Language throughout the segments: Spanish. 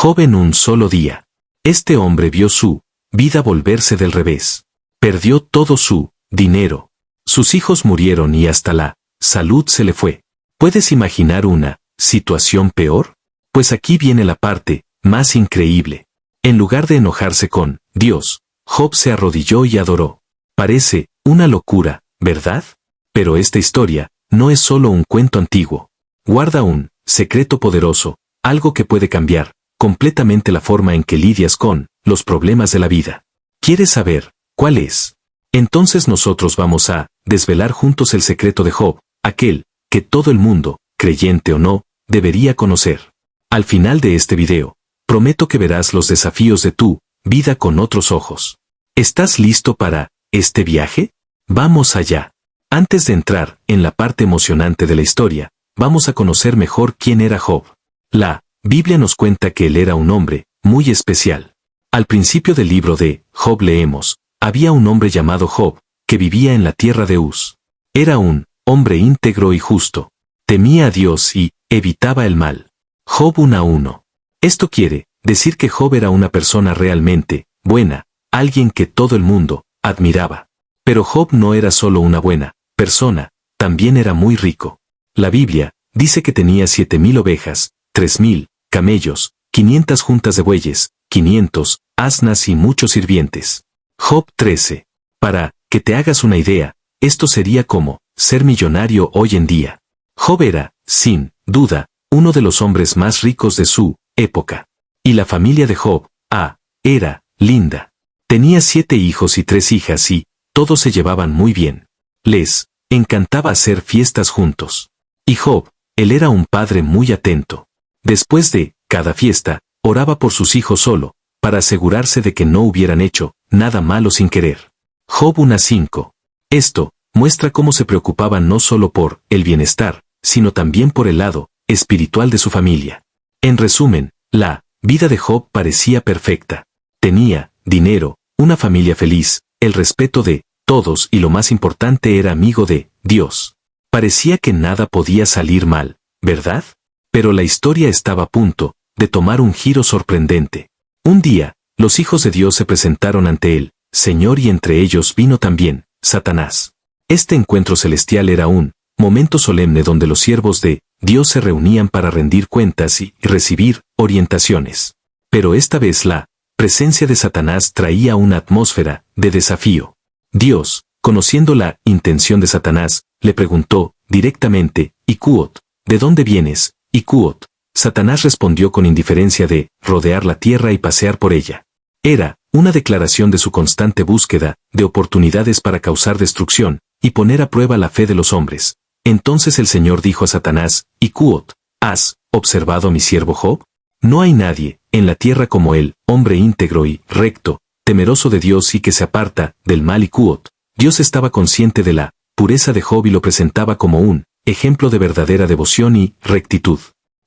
Job en un solo día. Este hombre vio su vida volverse del revés. Perdió todo su dinero. Sus hijos murieron y hasta la salud se le fue. ¿Puedes imaginar una situación peor? Pues aquí viene la parte más increíble. En lugar de enojarse con Dios, Job se arrodilló y adoró. Parece una locura, ¿verdad? Pero esta historia no es solo un cuento antiguo. Guarda un secreto poderoso, algo que puede cambiar completamente la forma en que lidias con los problemas de la vida. ¿Quieres saber cuál es? Entonces nosotros vamos a desvelar juntos el secreto de Job, aquel que todo el mundo, creyente o no, debería conocer. Al final de este video, prometo que verás los desafíos de tu vida con otros ojos. ¿Estás listo para este viaje? Vamos allá. Antes de entrar en la parte emocionante de la historia, vamos a conocer mejor quién era Job. La Biblia nos cuenta que él era un hombre muy especial. Al principio del libro de Job leemos, había un hombre llamado Job, que vivía en la tierra de Uz. Era un hombre íntegro y justo. Temía a Dios y evitaba el mal. Job 1:1. Esto quiere decir que Job era una persona realmente buena, alguien que todo el mundo admiraba. Pero Job no era solo una buena persona, también era muy rico. La Biblia dice que tenía 7,000 ovejas, 3,000 camellos, 500 juntas de bueyes, 500 asnas y muchos sirvientes. Job 13. Para que te hagas una idea, esto sería como ser millonario hoy en día. Job era, sin duda, uno de los hombres más ricos de su época. Y la familia de Job, era linda. Tenía 7 hijos y 3 hijas y todos se llevaban muy bien. Les encantaba hacer fiestas juntos. Y Job, él era un padre muy atento. Después de cada fiesta, oraba por sus hijos solo, para asegurarse de que no hubieran hecho nada malo sin querer. Job 1:5. Esto muestra cómo se preocupaba no solo por el bienestar, sino también por el lado espiritual de su familia. En resumen, la vida de Job parecía perfecta. Tenía dinero, una familia feliz, el respeto de todos y lo más importante era amigo de Dios. Parecía que nada podía salir mal, ¿verdad? Pero la historia estaba a punto de tomar un giro sorprendente. Un día, los hijos de Dios se presentaron ante el Señor y entre ellos vino también Satanás. Este encuentro celestial era un momento solemne donde los siervos de Dios se reunían para rendir cuentas y recibir orientaciones. Pero esta vez la presencia de Satanás traía una atmósfera de desafío. Dios, conociendo la intención de Satanás, le preguntó directamente, «Icuot, ¿de dónde vienes, Icuot?» Satanás respondió con indiferencia de rodear la tierra y pasear por ella. Era una declaración de su constante búsqueda de oportunidades para causar destrucción y poner a prueba la fe de los hombres. Entonces el Señor dijo a Satanás, «Icuot, ¿has observado a mi siervo Job? No hay nadie en la tierra como él, hombre íntegro y recto, temeroso de Dios y que se aparta del mal». Icuot. Dios estaba consciente de la pureza de Job y lo presentaba como un ejemplo de verdadera devoción y rectitud.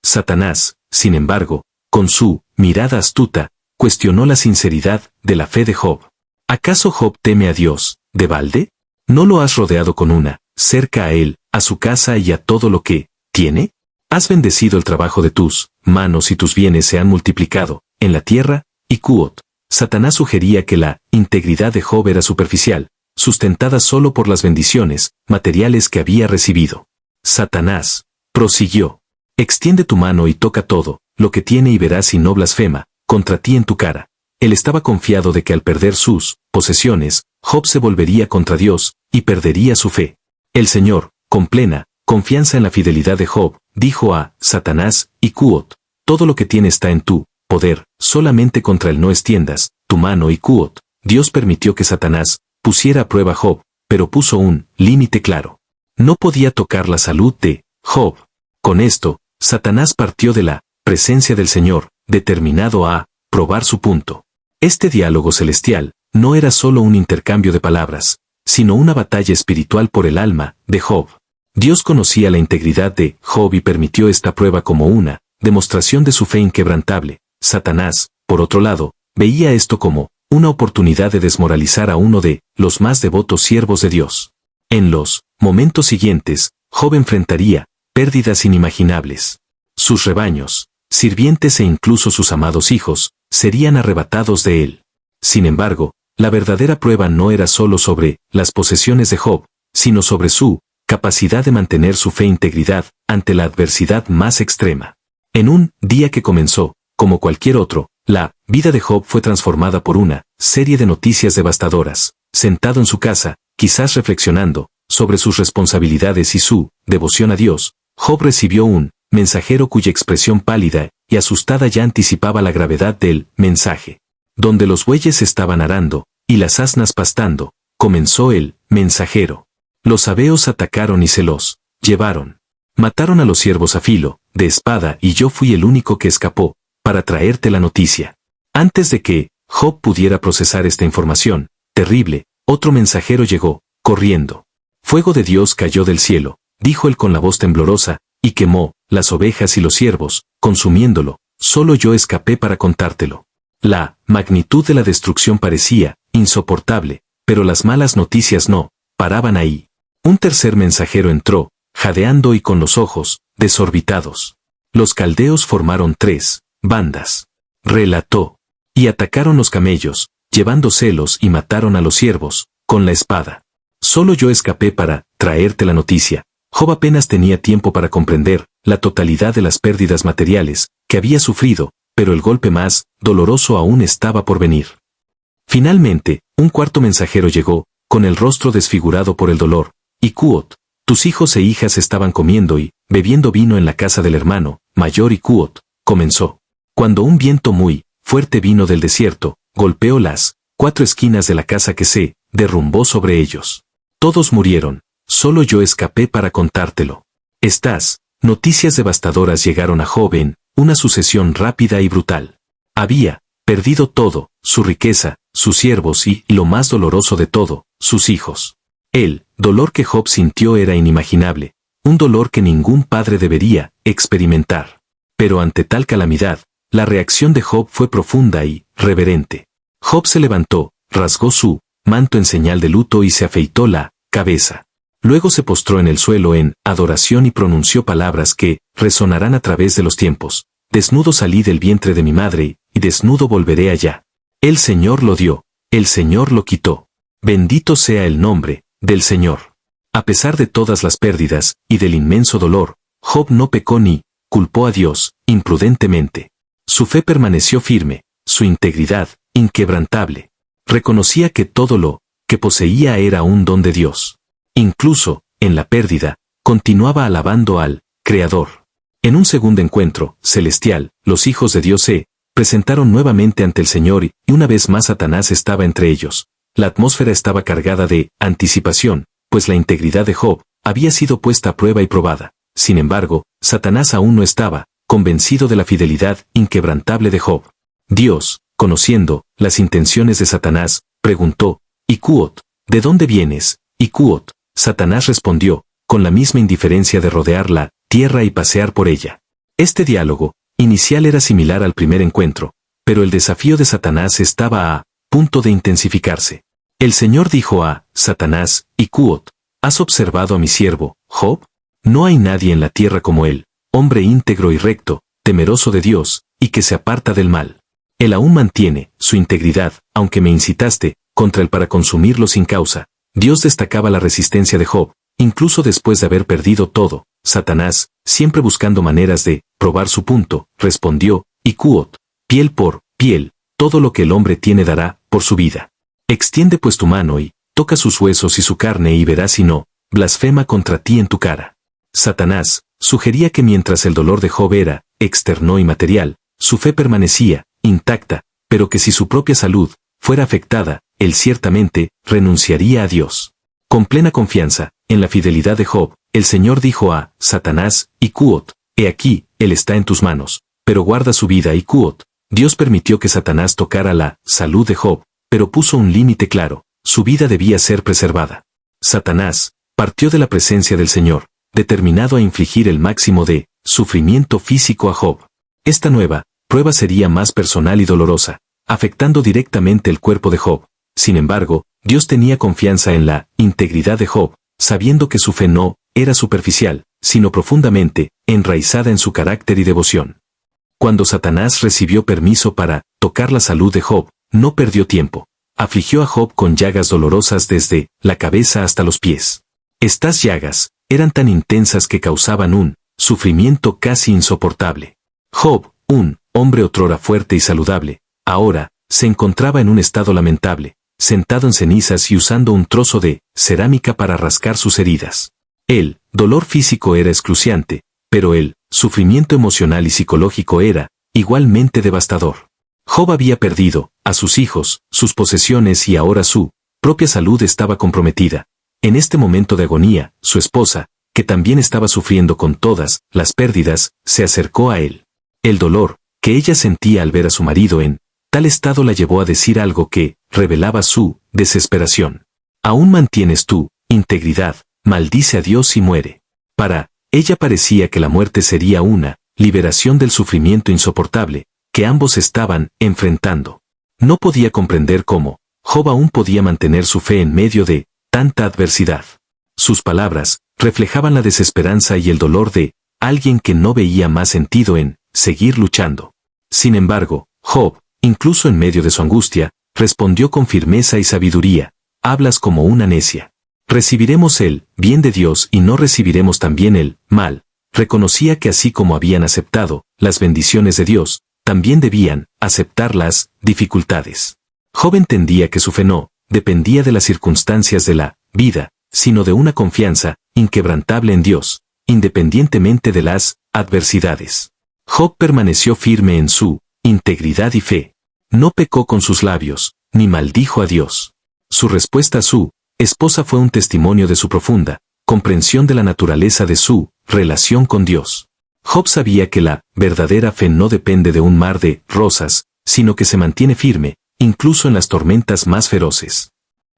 Satanás, sin embargo, con su mirada astuta, cuestionó la sinceridad de la fe de Job. ¿Acaso Job teme a Dios, de balde? ¿No lo has rodeado con una cerca a él, a su casa y a todo lo que tiene? ¿Has bendecido el trabajo de tus manos y tus bienes se han multiplicado en la tierra? Icuot. Satanás sugería que la integridad de Job era superficial, sustentada solo por las bendiciones materiales que había recibido. Satanás prosiguió, «Extiende tu mano y toca todo lo que tiene y verás si no blasfema contra ti en tu cara». Él estaba confiado de que al perder sus posesiones, Job se volvería contra Dios y perdería su fe. El Señor, con plena confianza en la fidelidad de Job, dijo a Satanás, «Icuot, todo lo que tiene está en tu poder, solamente contra él no extiendas tu mano». Icuot. Dios permitió que Satanás pusiera a prueba a Job, pero puso un límite claro. No podía tocar la salud de Job. Con esto, Satanás partió de la presencia del Señor, determinado a probar su punto. Este diálogo celestial no era solo un intercambio de palabras, sino una batalla espiritual por el alma de Job. Dios conocía la integridad de Job y permitió esta prueba como una demostración de su fe inquebrantable. Satanás, por otro lado, veía esto como una oportunidad de desmoralizar a uno de los más devotos siervos de Dios. En los momentos siguientes, Job enfrentaría pérdidas inimaginables. Sus rebaños sirvientes e incluso sus amados hijos, serían arrebatados de él. Sin embargo, la verdadera prueba no era solo sobre las posesiones de Job, sino sobre su capacidad de mantener su fe e integridad ante la adversidad más extrema. En un día que comenzó, como cualquier otro, la vida de Job fue transformada por una serie de noticias devastadoras. Sentado en su casa, quizás reflexionando sobre sus responsabilidades y su devoción a Dios, Job recibió un mensajero cuya expresión pálida y asustada ya anticipaba la gravedad del mensaje. Donde los bueyes estaban arando, y las asnas pastando, comenzó el mensajero. Los sabeos atacaron y se los llevaron. Mataron a los siervos a filo de espada y yo fui el único que escapó, para traerte la noticia. Antes de que Job pudiera procesar esta información terrible, otro mensajero llegó, corriendo. Fuego de Dios cayó del cielo, dijo él con la voz temblorosa, y quemó las ovejas y los siervos, consumiéndolo. Solo yo escapé para contártelo. La magnitud de la destrucción parecía insoportable, pero las malas noticias no paraban ahí. Un tercer mensajero entró, jadeando y con los ojos desorbitados. Los caldeos formaron 3 bandas. Relató. Y atacaron los camellos, llevándoselos y mataron a los siervos, con la espada. Solo yo escapé para traerte la noticia. Job apenas tenía tiempo para comprender la totalidad de las pérdidas materiales que había sufrido, pero el golpe más doloroso aún estaba por venir. Finalmente, un cuarto mensajero llegó, con el rostro desfigurado por el dolor, y Cuot, tus hijos e hijas estaban comiendo y bebiendo vino en la casa del hermano mayor y Cuot comenzó. Cuando un viento muy fuerte vino del desierto, golpeó las 4 esquinas de la casa que se derrumbó sobre ellos. Todos murieron, solo yo escapé para contártelo. Estas noticias devastadoras llegaron a Job en una sucesión rápida y brutal. Había perdido todo, su riqueza, sus siervos y, lo más doloroso de todo, sus hijos. El dolor que Job sintió era inimaginable, un dolor que ningún padre debería experimentar. Pero ante tal calamidad, la reacción de Job fue profunda y reverente. Job se levantó, rasgó su manto en señal de luto y se afeitó la cabeza. Luego se postró en el suelo en adoración y pronunció palabras que resonarán a través de los tiempos. Desnudo salí del vientre de mi madre, y desnudo volveré allá. El Señor lo dio, el Señor lo quitó. Bendito sea el nombre del Señor. A pesar de todas las pérdidas y del inmenso dolor, Job no pecó ni culpó a Dios imprudentemente. Su fe permaneció firme, su integridad inquebrantable. Reconocía que todo lo que poseía era un don de Dios. Incluso, en la pérdida, continuaba alabando al Creador. En un segundo encuentro celestial, los hijos de Dios se presentaron nuevamente ante el Señor y una vez más Satanás estaba entre ellos. La atmósfera estaba cargada de anticipación, pues la integridad de Job había sido puesta a prueba y probada. Sin embargo, Satanás aún no estaba convencido de la fidelidad inquebrantable de Job. Dios, conociendo las intenciones de Satanás, preguntó, ¿Y Cuot, de dónde vienes? Y Cuot, Satanás respondió, con la misma indiferencia de rodear la tierra y pasear por ella. Este diálogo inicial era similar al primer encuentro, pero el desafío de Satanás estaba a punto de intensificarse. El Señor dijo a Satanás, y Cuot, ¿has observado a mi siervo, Job? No hay nadie en la tierra como él, hombre íntegro y recto, temeroso de Dios, y que se aparta del mal. Él aún mantiene su integridad, aunque me incitaste contra él para consumirlo sin causa. Dios destacaba la resistencia de Job, incluso después de haber perdido todo. Satanás, siempre buscando maneras de probar su punto, respondió, y Cuot, piel por piel, todo lo que el hombre tiene dará por su vida. Extiende pues tu mano y toca sus huesos y su carne y verás si no blasfema contra ti en tu cara. Satanás sugería que mientras el dolor de Job era externo y material, su fe permanecía intacta, pero que si su propia salud fuera afectada, él ciertamente renunciaría a Dios. Con plena confianza en la fidelidad de Job, el Señor dijo a Satanás, y Cuot, he aquí, él está en tus manos, pero guarda su vida. Y Cuot, Dios permitió que Satanás tocara la salud de Job, pero puso un límite claro, su vida debía ser preservada. Satanás partió de la presencia del Señor, determinado a infligir el máximo de sufrimiento físico a Job. Esta nueva prueba sería más personal y dolorosa, afectando directamente el cuerpo de Job. Sin embargo, Dios tenía confianza en la integridad de Job, sabiendo que su fe no era superficial, sino profundamente enraizada en su carácter y devoción. Cuando Satanás recibió permiso para tocar la salud de Job, no perdió tiempo. Afligió a Job con llagas dolorosas desde la cabeza hasta los pies. Estas llagas eran tan intensas que causaban un sufrimiento casi insoportable. Job, un hombre otrora fuerte y saludable, ahora se encontraba en un estado lamentable, sentado en cenizas y usando un trozo de cerámica para rascar sus heridas. El dolor físico era excruciante, pero el sufrimiento emocional y psicológico era igualmente devastador. Job había perdido a sus hijos, sus posesiones y ahora su propia salud estaba comprometida. En este momento de agonía, su esposa, que también estaba sufriendo con todas las pérdidas, se acercó a él. El dolor que ella sentía al ver a su marido en tal estado la llevó a decir algo que revelaba su desesperación. ¿Aún mantienes tu integridad? Maldice a Dios y muere. Para ella parecía que la muerte sería una liberación del sufrimiento insoportable que ambos estaban enfrentando. No podía comprender cómo Job aún podía mantener su fe en medio de tanta adversidad. Sus palabras reflejaban la desesperanza y el dolor de alguien que no veía más sentido en seguir luchando. Sin embargo, Job, incluso en medio de su angustia, respondió con firmeza y sabiduría: hablas como una necia. Recibiremos el bien de Dios y no recibiremos también el mal. Reconocía que así como habían aceptado las bendiciones de Dios, también debían aceptar las dificultades. Job entendía que su fe no dependía de las circunstancias de la vida, sino de una confianza inquebrantable en Dios, independientemente de las adversidades. Job permaneció firme en su integridad y fe. No pecó con sus labios, ni maldijo a Dios. Su respuesta a su esposa fue un testimonio de su profunda comprensión de la naturaleza de su relación con Dios. Job sabía que la verdadera fe no depende de un mar de rosas, sino que se mantiene firme, incluso en las tormentas más feroces.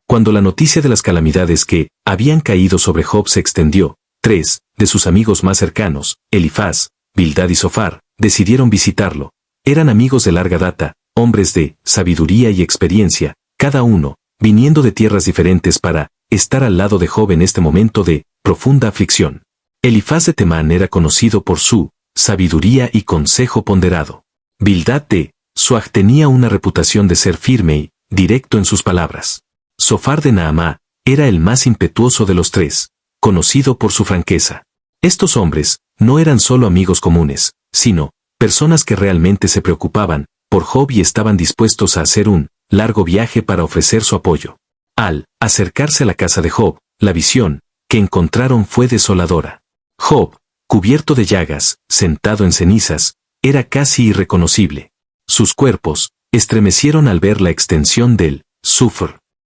Cuando la noticia de las calamidades que habían caído sobre Job se extendió, 3 de sus amigos más cercanos, Elifaz, Bildad y Zofar, decidieron visitarlo. Eran amigos de larga data, hombres de sabiduría y experiencia, cada uno viniendo de tierras diferentes para estar al lado de Job en este momento de profunda aflicción. Elifaz de Temán era conocido por su sabiduría y consejo ponderado. Bildad de Suaj tenía una reputación de ser firme y directo en sus palabras. Zofar de Naamá era el más impetuoso de los tres, conocido por su franqueza. Estos hombres no eran solo amigos comunes, sino personas que realmente se preocupaban por Job y estaban dispuestos a hacer un largo viaje para ofrecer su apoyo. Al acercarse a la casa de Job, la visión que encontraron fue desoladora. Job, cubierto de llagas, sentado en cenizas, era casi irreconocible. Sus cuerpos estremecieron al ver la extensión del sufr.